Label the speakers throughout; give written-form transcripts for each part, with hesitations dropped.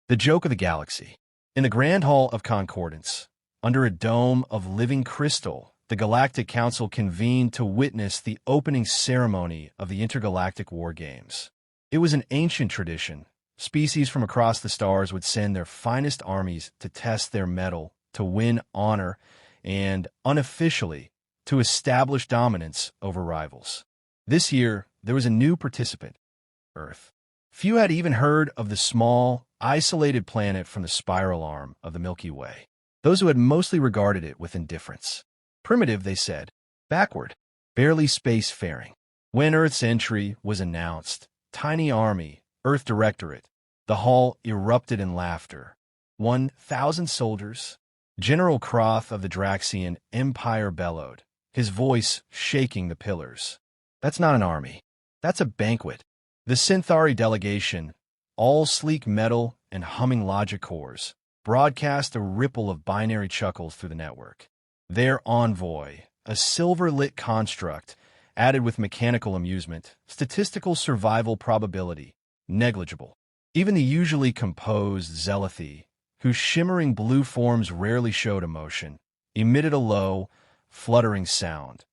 Speaker 1: The joke of the galaxy. In the Grand Hall of Concordance, under a dome of living crystal, the Galactic Council convened to witness the opening ceremony of the intergalactic war games. It was an ancient tradition. Species from across the stars would send their finest armies to test their mettle, to win honor, and, unofficially, to establish dominance over rivals. This year, there was a new participant, Earth. Few had even heard of the small, isolated planet from the spiral arm of the Milky Way. Those who had mostly regarded it with indifference. Primitive, they said. Backward. Barely spacefaring. When Earth's entry was announced, tiny army, Earth Directorate, the hall erupted in laughter. 1,000 soldiers. General Croth of the Draxian Empire bellowed, his voice shaking the pillars. That's not an army. That's a banquet. The Synthari delegation, all sleek metal and humming logic cores, broadcast a ripple of binary chuckles through the network. Their envoy, a silver-lit construct, added with mechanical amusement, statistical survival probability, negligible. Even the usually composed Zealothi, whose shimmering blue forms rarely showed emotion, emitted a low, fluttering sound,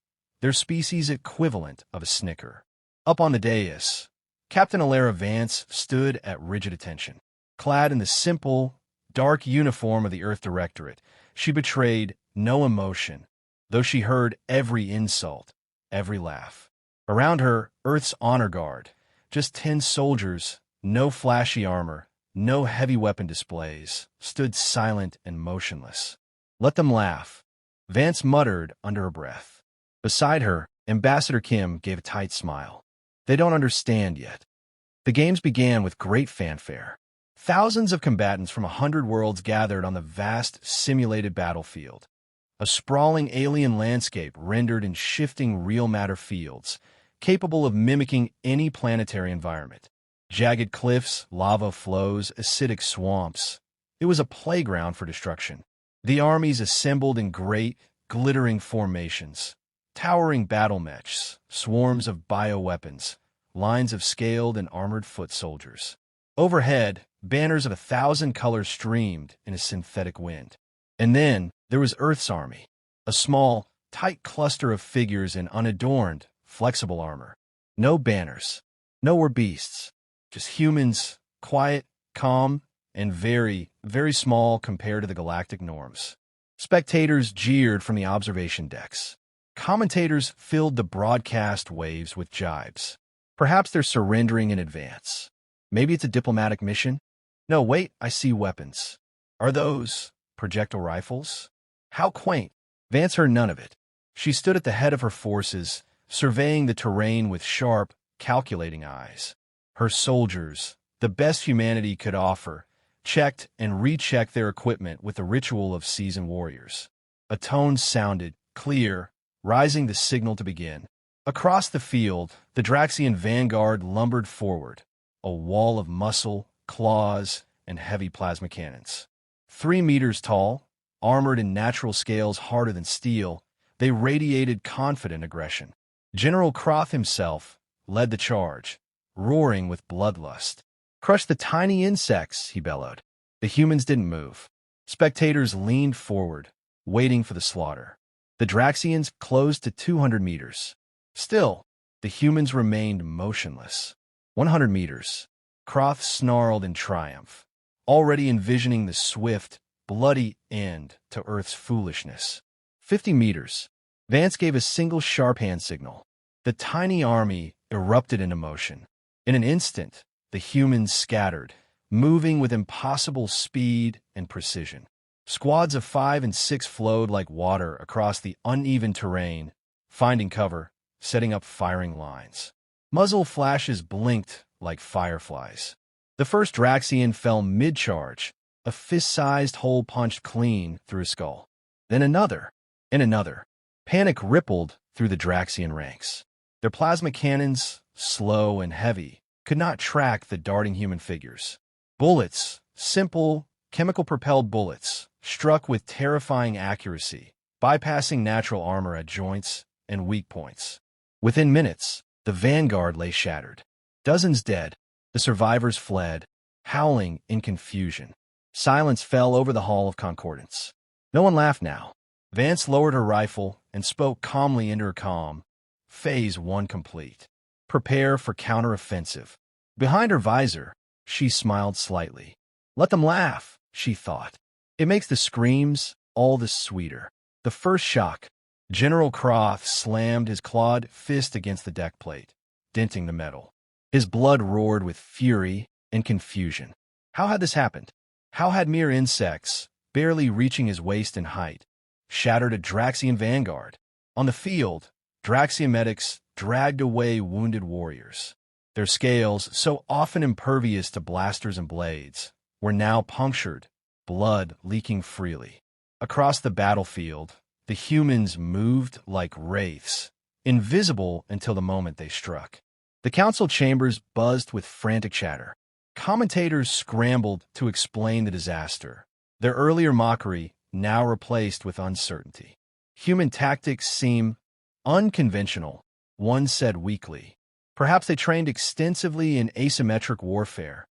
Speaker 1: their species equivalent of a snicker. Up on the dais, Captain Alara Vance stood at rigid attention. Clad in the simple, dark uniform of the Earth Directorate, she betrayed no emotion, though she heard every insult, every laugh. Around her, Earth's honor guard, just 10 soldiers, no flashy armor, no heavy weapon displays, stood silent and motionless. Let them laugh, Vance muttered under her breath. Beside her, Ambassador Kim gave a tight smile. They don't understand yet. The games began with great fanfare. Thousands of combatants from 100 worlds gathered on the vast, simulated battlefield. A sprawling alien landscape rendered in shifting real matter fields, capable of mimicking any planetary environment. Jagged cliffs, lava flows, acidic swamps. It was a playground for destruction. The armies assembled in great, glittering formations. Towering battle mechs, swarms of bioweapons, lines of scaled and armored foot soldiers. Overhead, banners of 1,000 colors streamed in a synthetic wind. And then there was Earth's army, a small, tight cluster of figures in unadorned, flexible armor. No banners, nowhere beasts, just humans, quiet, calm, and very, very small compared to the galactic norms. Spectators jeered from the observation decks. Commentators filled the broadcast waves with jibes. Perhaps they're surrendering in advance. Maybe it's a diplomatic mission? No, wait, I see weapons. Are those projectile rifles? How quaint. Vance heard none of it. She stood at the head of her forces, surveying the terrain with sharp, calculating eyes. Her soldiers, the best humanity could offer, checked and rechecked their equipment with the ritual of seasoned warriors. A tone sounded, clear, rising the signal to begin. Across the field, the Draxian vanguard lumbered forward, a wall of muscle, claws, and heavy plasma cannons. 3 meters tall, armored in natural scales harder than steel, they radiated confident aggression. General Croth himself led the charge, roaring with bloodlust. Crush the tiny insects, he bellowed. The humans didn't move. Spectators leaned forward, waiting for the slaughter. The Draxians closed to 200 meters. Still, the humans remained motionless. 100 meters. Croth snarled in triumph, already envisioning the swift, bloody end to Earth's foolishness. 50 meters. Vance gave a single sharp hand signal. The tiny army erupted into motion. In an instant, the humans scattered, moving with impossible speed and precision. Squads of 5 and 6 flowed like water across the uneven terrain, finding cover, setting up firing lines. Muzzle flashes blinked like fireflies. The first Draxian fell mid-charge, a fist-sized hole punched clean through his skull. Then another, and another. Panic rippled through the Draxian ranks. Their plasma cannons, slow and heavy, could not track the darting human figures. Bullets, simple, chemical-propelled bullets, struck with terrifying accuracy, bypassing natural armor at joints and weak points. Within minutes, the vanguard lay shattered. Dozens dead, the survivors fled, howling in confusion. Silence fell over the Hall of Concordance. No one laughed now. Vance lowered her rifle and spoke calmly into her calm. Phase 1 complete. Prepare for counteroffensive. Behind her visor, she smiled slightly. Let them laugh, she thought. It makes the screams all the sweeter. The first shock. General Croft slammed his clawed fist against the deck plate, denting the metal. His blood roared with fury and confusion. How had this happened? How had mere insects, barely reaching his waist in height, shattered a Draxian vanguard? On the field, Draxian medics dragged away wounded warriors. Their scales, so often impervious to blasters and blades, were now punctured, blood leaking freely. Across the battlefield, the humans moved like wraiths, invisible until the moment they struck. The council chambers buzzed with frantic chatter. Commentators scrambled to explain the disaster, their earlier mockery now replaced with uncertainty. Human tactics seem unconventional, one said weakly. Perhaps they trained extensively in asymmetric warfare.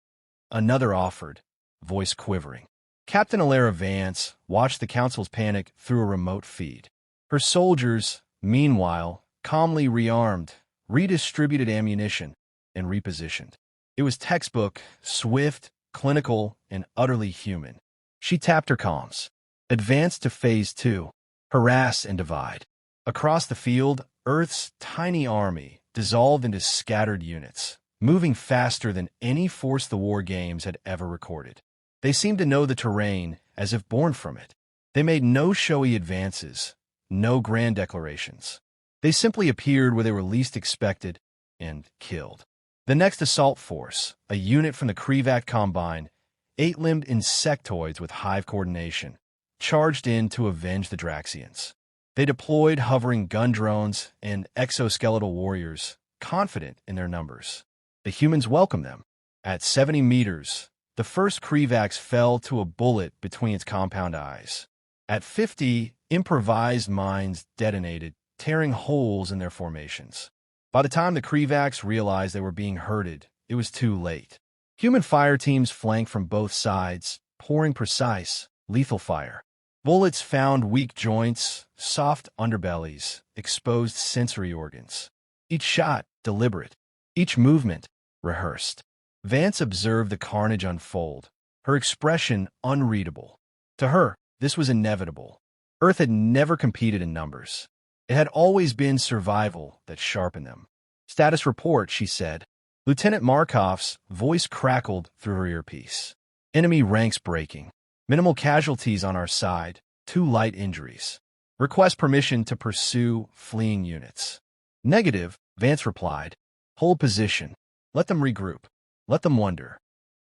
Speaker 1: Another offered, voice quivering. Captain Alara Vance watched the council's panic through a remote feed. Her soldiers, meanwhile, calmly rearmed, redistributed ammunition, and repositioned. It was textbook, swift, clinical, and utterly human. She tapped her comms. Advance to Phase 2. Harass and divide. Across the field, Earth's tiny army dissolved into scattered units, moving faster than any force the war games had ever recorded. They seemed to know the terrain as if born from it. They made no showy advances, no grand declarations. They simply appeared where they were least expected and killed. The next assault force, a unit from the Krevac Combine, 8-limbed insectoids with hive coordination, charged in to avenge the Draxians. They deployed hovering gun drones and exoskeletal warriors, confident in their numbers. The humans welcomed them. At 70 meters, the first Krevax fell to a bullet between its compound eyes. At 50, improvised mines detonated, tearing holes in their formations. By the time the Krevax realized they were being herded, it was too late. Human fire teams flanked from both sides, pouring precise, lethal fire. Bullets found weak joints, soft underbellies, exposed sensory organs. Each shot deliberate, each movement rehearsed. Vance observed the carnage unfold, her expression unreadable. To her, this was inevitable. Earth had never competed in numbers. It had always been survival that sharpened them. Status report, she said. Lieutenant Markov's voice crackled through her earpiece. Enemy ranks breaking. Minimal casualties on our side, 2 light injuries. Request permission to pursue fleeing units. Negative, Vance replied. Hold position. Let them regroup. Let them wonder.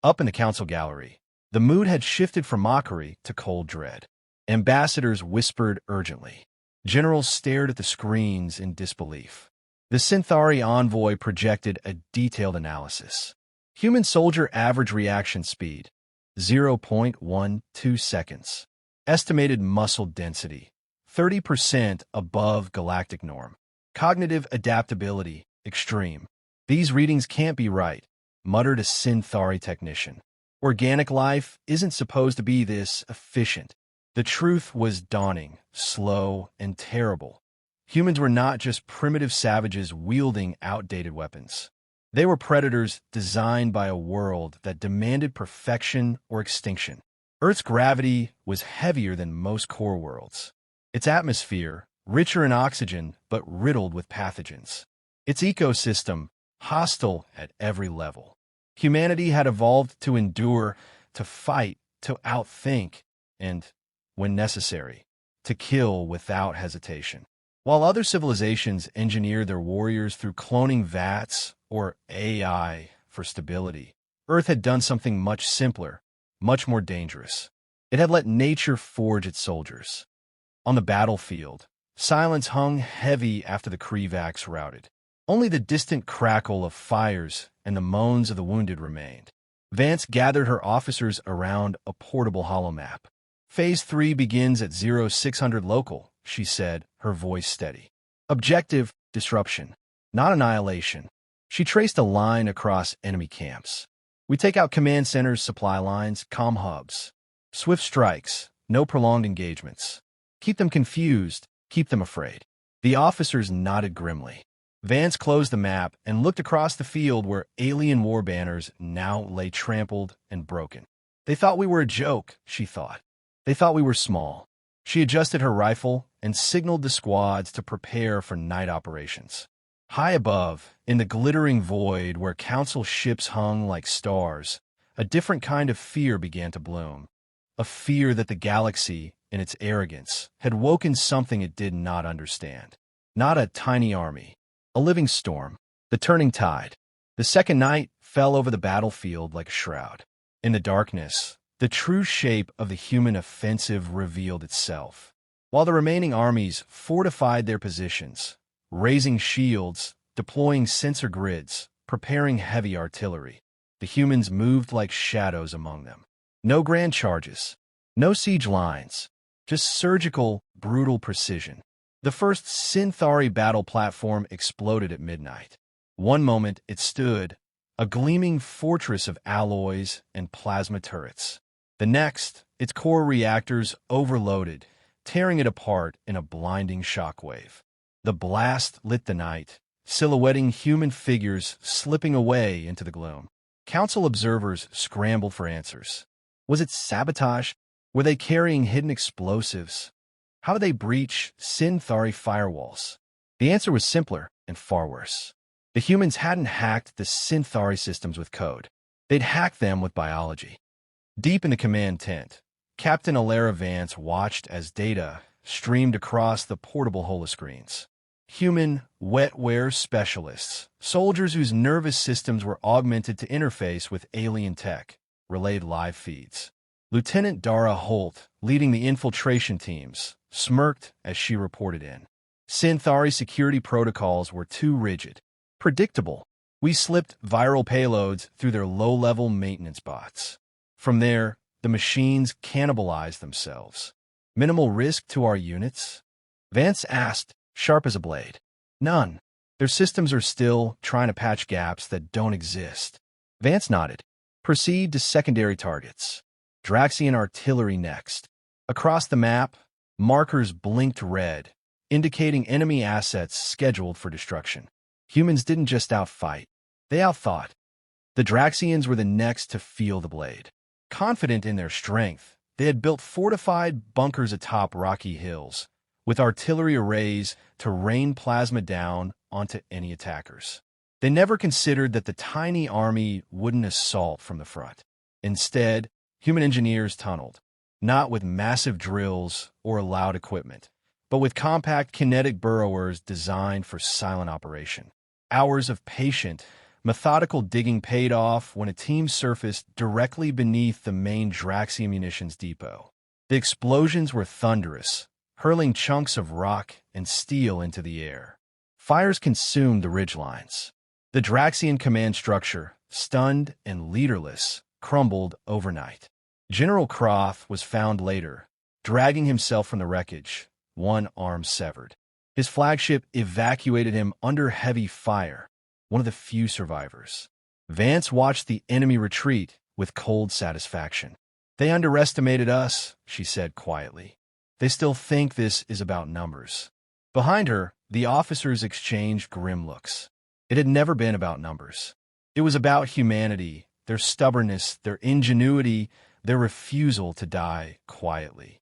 Speaker 1: Up in the council gallery, the mood had shifted from mockery to cold dread. Ambassadors whispered urgently. Generals stared at the screens in disbelief. The Synthari envoy projected a detailed analysis. Human soldier average reaction speed, 0.12 seconds. Estimated muscle density, 30% above galactic norm. Cognitive adaptability, extreme. These readings can't be right, muttered a Synthari technician. Organic life isn't supposed to be this efficient. The truth was dawning, slow, and terrible. Humans were not just primitive savages wielding outdated weapons. They were predators designed by a world that demanded perfection or extinction. Earth's gravity was heavier than most core worlds. Its atmosphere, richer in oxygen but riddled with pathogens. Its ecosystem, hostile at every level. Humanity had evolved to endure, to fight, to outthink, and, when necessary, to kill without hesitation. While other civilizations engineered their warriors through cloning vats or AI for stability, Earth had done something much simpler, much more dangerous. It had let nature forge its soldiers. On the battlefield, silence hung heavy after the Krevax routed. Only the distant crackle of fires and the moans of the wounded remained. Vance gathered her officers around a portable holomap. Phase 3 begins at 0600 local, she said, her voice steady. Objective, disruption, not annihilation. She traced a line across enemy camps. We take out command centers, supply lines, comm hubs. Swift strikes, no prolonged engagements. Keep them confused, keep them afraid. The officers nodded grimly. Vance closed the map and looked across the field where alien war banners now lay trampled and broken. They thought we were a joke, she thought. They thought we were small. She adjusted her rifle and signaled the squads to prepare for night operations. High above, in the glittering void where council ships hung like stars, a different kind of fear began to bloom. A fear that the galaxy, in its arrogance, had woken something it did not understand. Not a tiny army, a living storm, the turning tide. The second night fell over the battlefield like a shroud. In the darkness, the true shape of the human offensive revealed itself. While the remaining armies fortified their positions, raising shields, deploying sensor grids, preparing heavy artillery, the humans moved like shadows among them. No grand charges, no siege lines, just surgical, brutal precision. The first Synthari battle platform exploded at midnight. One moment it stood, a gleaming fortress of alloys and plasma turrets. The next, its core reactors overloaded, tearing it apart in a blinding shockwave. The blast lit the night, silhouetting human figures slipping away into the gloom. Council observers scrambled for answers. Was it sabotage? Were they carrying hidden explosives? How did they breach Synthari firewalls? The answer was simpler and far worse. The humans hadn't hacked the Synthari systems with code. They'd hacked them with biology. Deep in the command tent, Captain Alara Vance watched as data streamed across the portable holoscreens. Human wetware specialists, soldiers whose nervous systems were augmented to interface with alien tech, relayed live feeds. Lieutenant Dara Holt, leading the infiltration teams, smirked as she reported in. Synthari security protocols were too rigid. Predictable. We slipped viral payloads through their low-level maintenance bots. From there, the machines cannibalized themselves. Minimal risk to our units? Vance asked, sharp as a blade. None. Their systems are still trying to patch gaps that don't exist. Vance nodded. Proceed to secondary targets. Draxian artillery next. Across the map, markers blinked red, indicating enemy assets scheduled for destruction. Humans didn't just outfight, they outthought. The Draxians were the next to feel the blade. Confident in their strength, they had built fortified bunkers atop rocky hills, with artillery arrays to rain plasma down onto any attackers. They never considered that the tiny army wouldn't assault from the front. Instead, human engineers tunneled, not with massive drills or loud equipment, but with compact kinetic burrowers designed for silent operation. Hours of patient, methodical digging paid off when a team surfaced directly beneath the main Draxian munitions depot. The explosions were thunderous, hurling chunks of rock and steel into the air. Fires consumed the ridgelines. The Draxian command structure, stunned and leaderless, crumbled overnight. General Croft was found later, dragging himself from the wreckage, one arm severed. His flagship evacuated him under heavy fire, one of the few survivors. Vance watched the enemy retreat with cold satisfaction. They underestimated us, she said quietly. They still think this is about numbers. Behind her, the officers exchanged grim looks. It had never been about numbers. It was about humanity, their stubbornness, their ingenuity, their refusal to die quietly.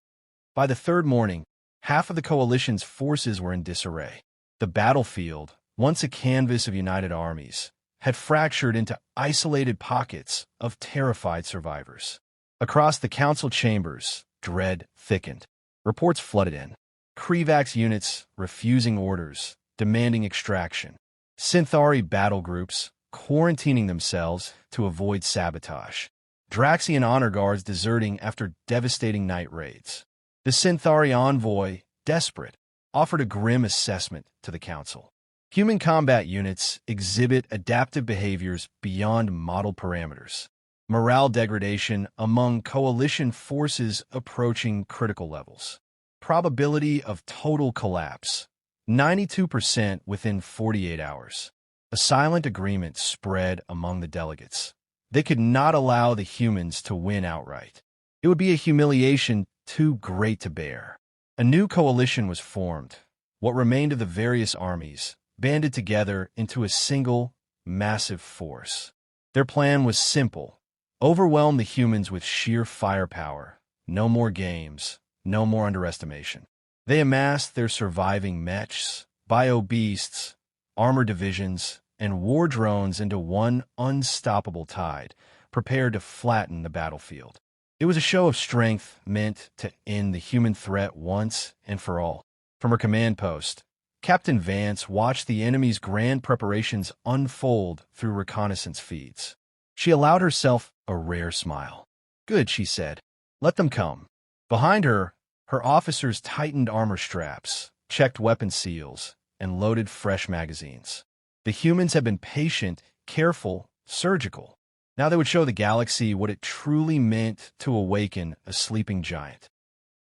Speaker 1: By the third morning, half of the coalition's forces were in disarray. The battlefield, once a canvas of united armies, had fractured into isolated pockets of terrified survivors. Across the council chambers, dread thickened. Reports flooded in. Krivax units refusing orders, demanding extraction. Synthari battle groups quarantining themselves to avoid sabotage. Draxian honor guards deserting after devastating night raids. The Synthari envoy, desperate, offered a grim assessment to the council. Human combat units exhibit adaptive behaviors beyond model parameters. Morale degradation among coalition forces approaching critical levels. Probability of total collapse, 92% within 48 hours. A silent agreement spread among the delegates. They could not allow the humans to win outright. It would be a humiliation too great to bear. A new coalition was formed. What remained of the various armies banded together into a single, massive force. Their plan was simple: overwhelm the humans with sheer firepower. No more games, no more underestimation. They amassed their surviving mechs, bio-beasts, armor divisions, and war drones into one unstoppable tide, prepared to flatten the battlefield. It was a show of strength meant to end the human threat once and for all. From her command post, Captain Vance watched the enemy's grand preparations unfold through reconnaissance feeds. She allowed herself a rare smile. "Good," she said. "Let them come." Behind her, her officers tightened armor straps, checked weapon seals, and loaded fresh magazines. The humans had been patient, careful, surgical. Now they would show the galaxy what it truly meant to awaken a sleeping giant.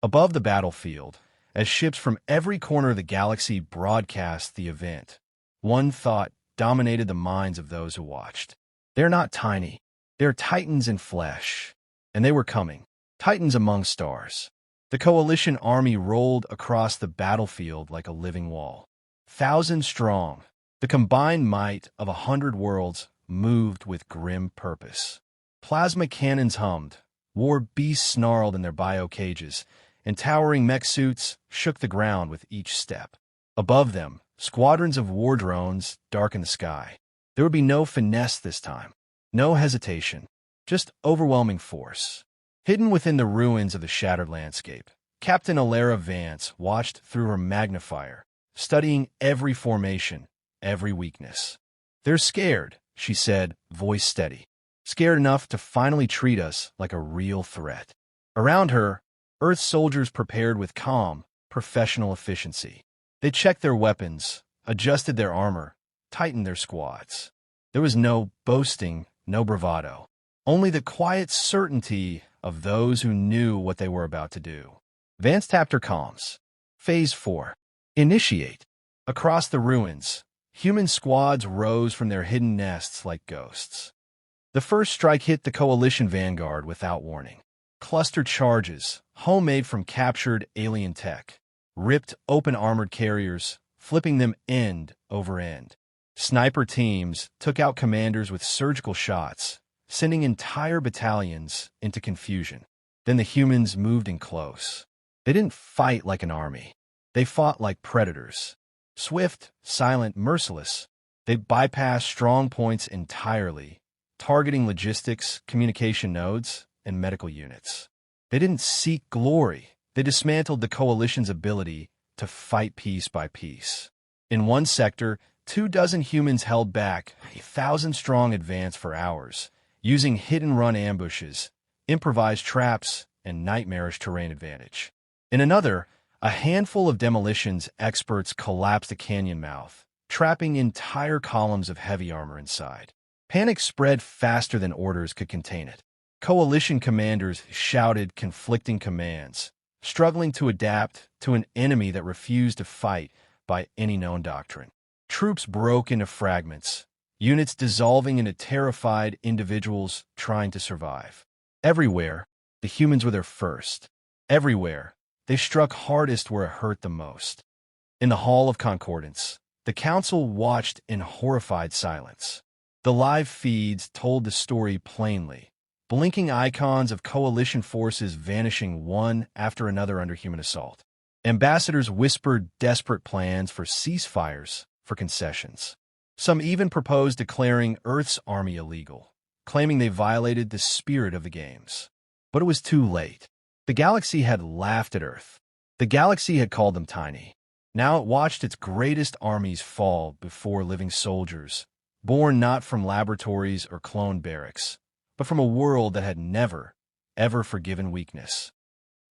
Speaker 1: Above the battlefield, as ships from every corner of the galaxy broadcast the event, one thought dominated the minds of those who watched. They're not tiny. They're titans in flesh. And they were coming. Titans among stars. The coalition army rolled across the battlefield like a living wall. 1,000 strong, the combined might of 100 worlds moved with grim purpose. Plasma cannons hummed, war beasts snarled in their bio-cages, and towering mech suits shook the ground with each step. Above them, squadrons of war drones darkened the sky. There would be no finesse this time, no hesitation, just overwhelming force. Hidden within the ruins of the shattered landscape, Captain Alara Vance watched through her magnifier, studying every formation, every weakness. "They're scared," she said, voice steady. "Scared enough to finally treat us like a real threat." Around her, Earth soldiers prepared with calm, professional efficiency. They checked their weapons, adjusted their armor, tightened their squads. There was no boasting, no bravado. Only the quiet certainty of those who knew what they were about to do. Vance tapped her comms. Phase 4. Initiate. Across the ruins, human squads rose from their hidden nests like ghosts. The first strike hit the coalition vanguard without warning. Cluster charges, homemade from captured alien tech, ripped open armored carriers, flipping them end over end. Sniper teams took out commanders with surgical shots, sending entire battalions into confusion. Then the humans moved in close. They didn't fight like an army. They fought like predators. Swift, silent, merciless. They bypassed strong points entirely, targeting logistics, communication nodes, and medical units. They didn't seek glory. They dismantled the coalition's ability to fight piece by piece. In one sector, 24 humans held back a 1,000-strong advance for hours, using hit-and-run ambushes, improvised traps, and nightmarish terrain advantage. In another, a handful of demolitions experts collapsed a canyon mouth, trapping entire columns of heavy armor inside. Panic spread faster than orders could contain it. Coalition commanders shouted conflicting commands, struggling to adapt to an enemy that refused to fight by any known doctrine. Troops broke into fragments, units dissolving into terrified individuals trying to survive. Everywhere, the humans were there first. Everywhere, they struck hardest where it hurt the most. In the Hall of Concordance, the Council watched in horrified silence. The live feeds told the story plainly, blinking icons of coalition forces vanishing one after another under human assault. Ambassadors whispered desperate plans for ceasefires, for concessions. Some even proposed declaring Earth's army illegal, claiming they violated the spirit of the games. But it was too late. The galaxy had laughed at Earth. The galaxy had called them tiny. Now it watched its greatest armies fall before living soldiers, born not from laboratories or clone barracks, but from a world that had never, ever forgiven weakness.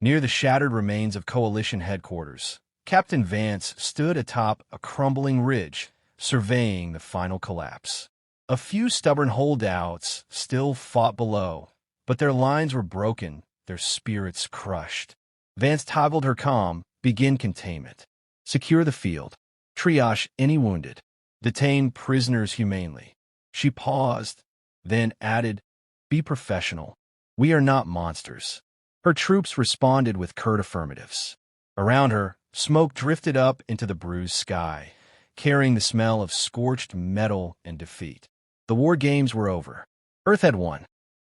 Speaker 1: Near the shattered remains of Coalition headquarters, Captain Vance stood atop a crumbling ridge, surveying the final collapse. A few stubborn holdouts still fought below, but their lines were broken, their spirits crushed. Vance toggled her comm, begin containment. Secure the field. Triage any wounded. Detain prisoners humanely. She paused, then added, Be professional. We are not monsters. Her troops responded with curt affirmatives. Around her, smoke drifted up into the bruised sky, carrying the smell of scorched metal and defeat. The war games were over. Earth had won.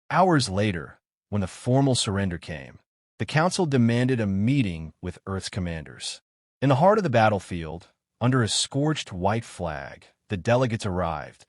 Speaker 1: Hours later, when the formal surrender came, the Council demanded a meeting with Earth's commanders. In the heart of the battlefield, under a scorched white flag, the delegates arrived,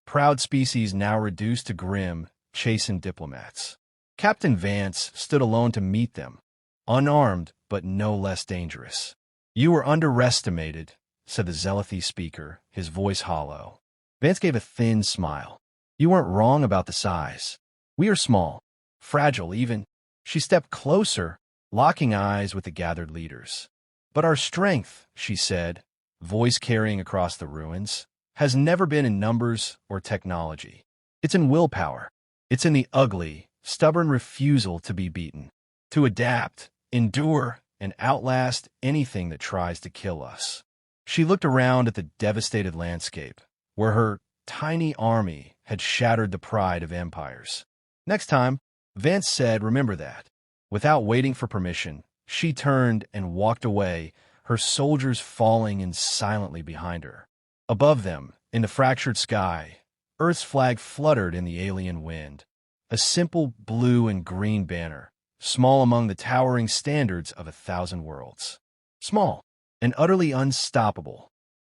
Speaker 1: proud species now reduced to grim, chastened diplomats. Captain Vance stood alone to meet them, unarmed but no less dangerous. "You were underestimated," said the Zealothy speaker, his voice hollow. Vance gave a thin smile. "You weren't wrong about the size. We are small, fragile even." She stepped closer, locking eyes with the gathered leaders. "But our strength," she said, voice carrying across the ruins, "has never been in numbers or technology. It's in willpower. It's in the ugly, stubborn refusal to be beaten, to adapt, endure, and outlast anything that tries to kill us." She looked around at the devastated landscape, where her tiny army had shattered the pride of empires. "Next time," Vance said, "remember that." Without waiting for permission, she turned and walked away, her soldiers falling in silently behind her. Above them, in the fractured sky, Earth's flag fluttered in the alien wind, a simple blue and green banner, small among the towering standards of 1,000 worlds. Small and utterly unstoppable,